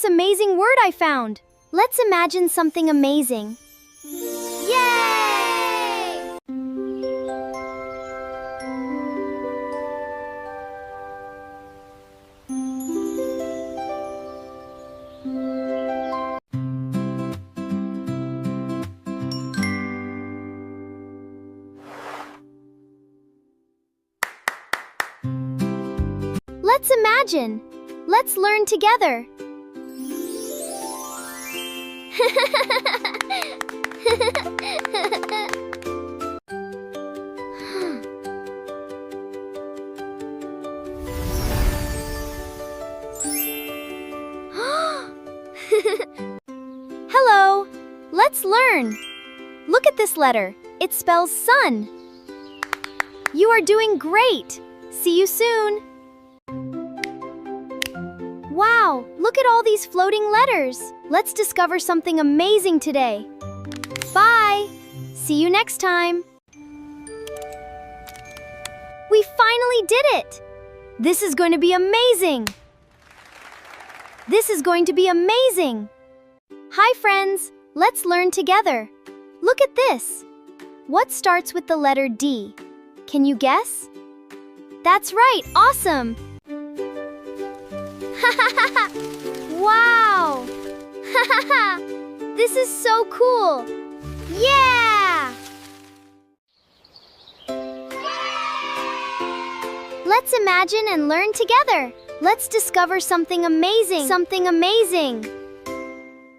this amazing word I found. Let's imagine something amazing. Yay! Let's imagine. Let's learn together. Hello. Let's learn. Look at this letter. It spells sun. You are doing great. See you soon. Wow, look at all these floating letters. Let's discover something amazing today. Bye! See you next time. We finally did it! This is going to be amazing! This is going to be amazing! Hi friends, let's learn together. Look at this. What starts with the letter D? Can you guess? That's right, awesome! Wow! This is so cool! Yeah! Let's imagine and learn together. Let's discover something amazing. Something amazing.